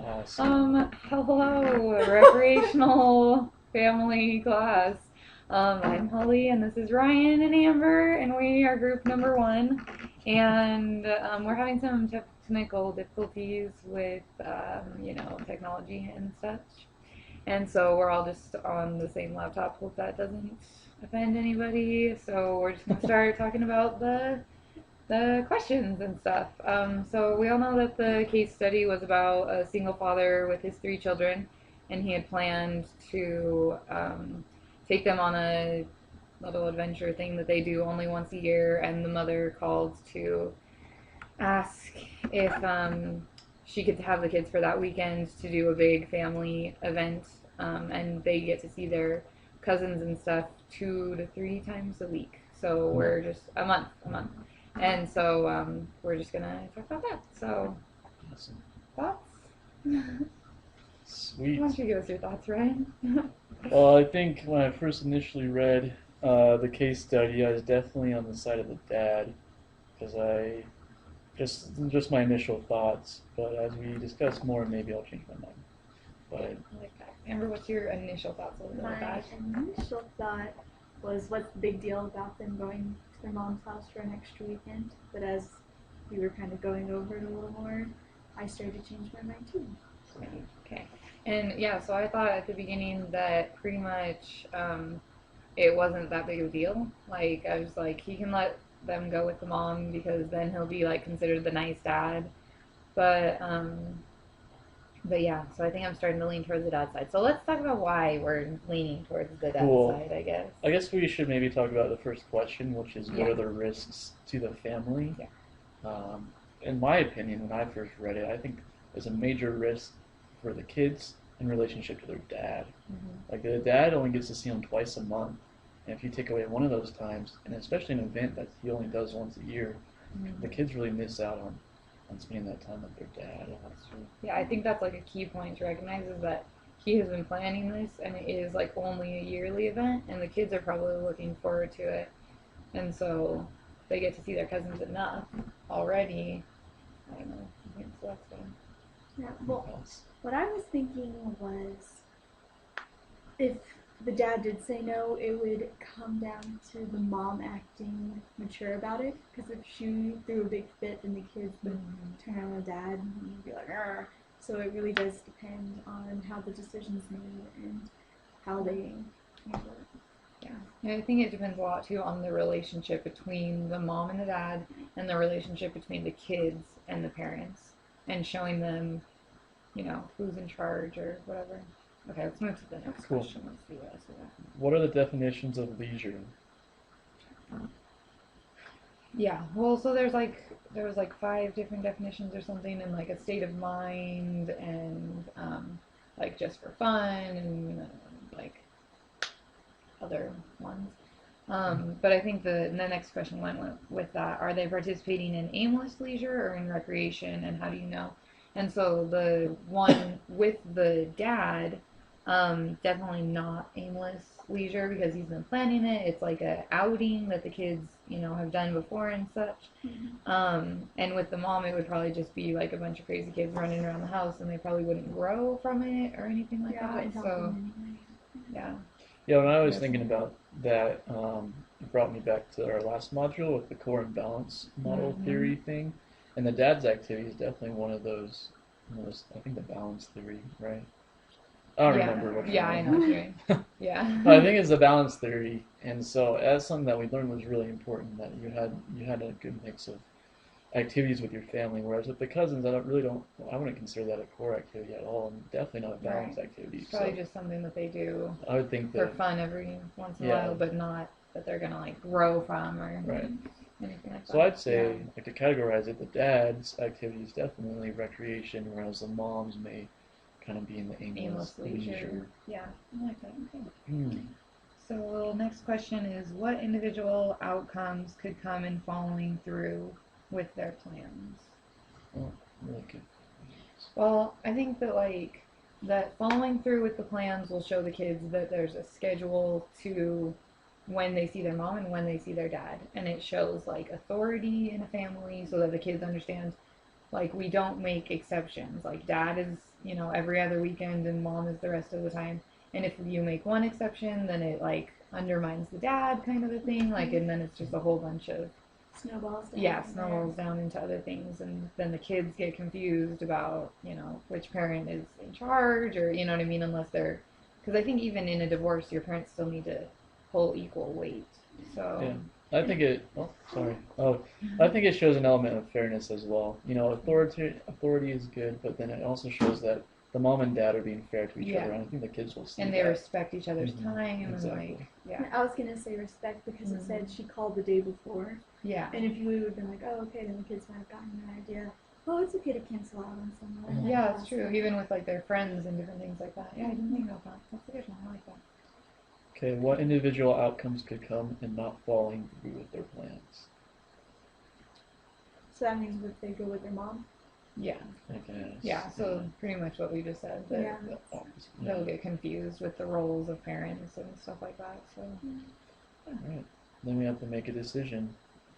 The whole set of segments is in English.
Awesome. Hello, recreational family class. I'm Holly, and this is Ryan and Amber, and we are group number one. And we're having some technical difficulties with, technology and such. And so we're all just on the same laptop. Hope that doesn't offend anybody. So we're just gonna start talking about the questions and stuff. So we all know that the case study was about a single father with his three children, and he had planned to take them on a little adventure thing that they do only once a year. And the mother called to ask if she could have the kids for that weekend to do a big family event, and they get to see their cousins and stuff 2 to 3 times a week. So we're just a month. And so we're just gonna talk about that. So, Awesome. thoughts? Sweet. Why don't you give us your thoughts, Ryan? Well, I think when I first initially read the case study, I was definitely on the side of the dad because I just my initial thoughts. But as we discuss more, maybe I'll change my mind. But I like that. Amber, what's your initial thoughts on My that? initial thought was, what's the big deal about them going to their mom's house for an extra weekend? But as we were kind of going over it a little more, I started to change my mind too. Okay. And yeah, so I thought at the beginning that pretty much it wasn't that big of a deal. Like, I was like, he can let them go with the mom because then he'll be like considered the nice dad. But but yeah, so I think I'm starting to lean towards the dad side. So let's talk about why we're leaning towards the dad Cool. side, I guess. I guess we should maybe talk about the first question, which is what Yeah. are the risks to the family? Yeah. In my opinion, when I first read it, I think there's a major risk for the kids in relationship to their dad. Mm-hmm. Like the dad only gets to see them twice a month, and if you take away one of those times, and especially an event that he only does once a year, Mm-hmm. the kids really miss out on spending that time with their dad. Yeah, that's true. Yeah, I think that's like a key point to recognize is that he has been planning this and it is like only a yearly event and the kids are probably looking forward to it. And so they get to see their cousins enough already. I don't know. I think so that's good. Yeah, well, what I was thinking was, if the dad did say no, it would come down to the mom acting mature about it. Because if she threw a big fit, then the kids would turn on the dad and be like, "Arr." So it really does depend on how the decision's made and how they handle it. Yeah. And I think it depends a lot too on the relationship between the mom and the dad and the relationship between the kids and the parents and showing them, who's in charge or whatever. Okay, let's move to the next Cool. question. Let's see what else we got. What are the definitions of leisure? Yeah, well, so there was like 5 different definitions or something, and like a state of mind, and like just for fun, and like other ones. But I think the next question went with that. Are they participating in aimless leisure or in recreation, and how do you know? And so the one with the dad, definitely not aimless leisure because he's been planning it. It's like a outing that the kids, have done before and such. And with the mom, it would probably just be like a bunch of crazy kids running around the house, and they probably wouldn't grow from it or anything like Yeah, that. wouldn't help So them anyway. yeah, Yeah, when I was Yes. thinking about that, it brought me back to our last module with the core and balance model Mhm. theory thing. And the dad's activity is definitely one of those, I think the balance theory, right? I don't yeah, remember which yeah, one. I know what you mean. Yeah. But I think it's the balance theory. And so that's something that we learned was really important, that you had a good mix of activities with your family, whereas with the cousins, I wouldn't consider that a core activity at all, and definitely not a balanced activity. It's probably So just something that they do I would think for that, fun every once in a Yeah. while, but not that they're gonna like grow from or right. anything like that. So I'd say, Yeah. like to categorize it, the dad's activity is definitely recreation, whereas the mom's may kind of be in the aimless Aimless leisure. Yeah, I like that. Okay. Hmm. So next question is, what individual outcomes could come in following through with their plans? Oh, really good. Well, I think that that following through with the plans will show the kids that there's a schedule to when they see their mom and when they see their dad, and it shows like authority in a family so that the kids understand Like, we don't make exceptions. Like, dad is, every other weekend and mom is the rest of the time. And if you make one exception, then it, like, undermines the dad kind of a thing. Like, and then it's just a whole bunch of, Snowballs down. yeah, from snowballs down into other things. And then the kids get confused about, which parent is in charge or, you know what I mean? Unless they're, because I think even in a divorce, your parents still need to hold equal weight. So. Yeah. I think it. Oh, sorry. Oh, I think it shows an element of fairness as well. Authority is good, but then it also shows that the mom and dad are being fair to each Yeah. other. And I think the kids will see And they respect each other's Mhm. time Exactly. and, like, yeah. there. I was gonna say respect because it said she called the day before, Yeah. and if you would have been like, oh, okay, then the kids might have gotten an idea. Oh, it's okay to cancel out on someone. Yeah, it's true. Even with, like, their friends and different things like that. Yeah, I didn't think about that. That's a good one. I like that. Okay, what individual outcomes could come in not following through with their plans? So that means if they go with their mom. Yeah. I guess. Yeah, so pretty much what we just said. That Yeah. The opposite. they'll get confused with the roles of parents and stuff like that. So, Alright. Then we have to make a decision.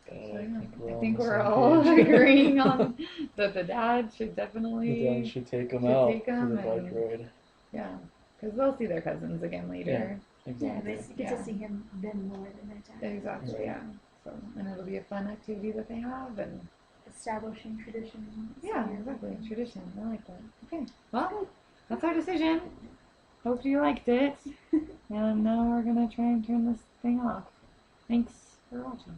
so I yeah. think we're I all think on the we're same all page. agreeing on that the dad should definitely. The dad should take them should out take for 'em the bike and- ride. Yeah, because they'll see their cousins again later. Yeah, Exactly. they get Yeah. to see him then more than their dad. Exactly. Yeah. So, and it'll be a fun activity that they have, and Establishing tradition. yeah, exactly. Tradition. I like that. Okay. Well, that's our decision. Hope you liked it. And now we're gonna try and turn this thing off. Thanks for watching.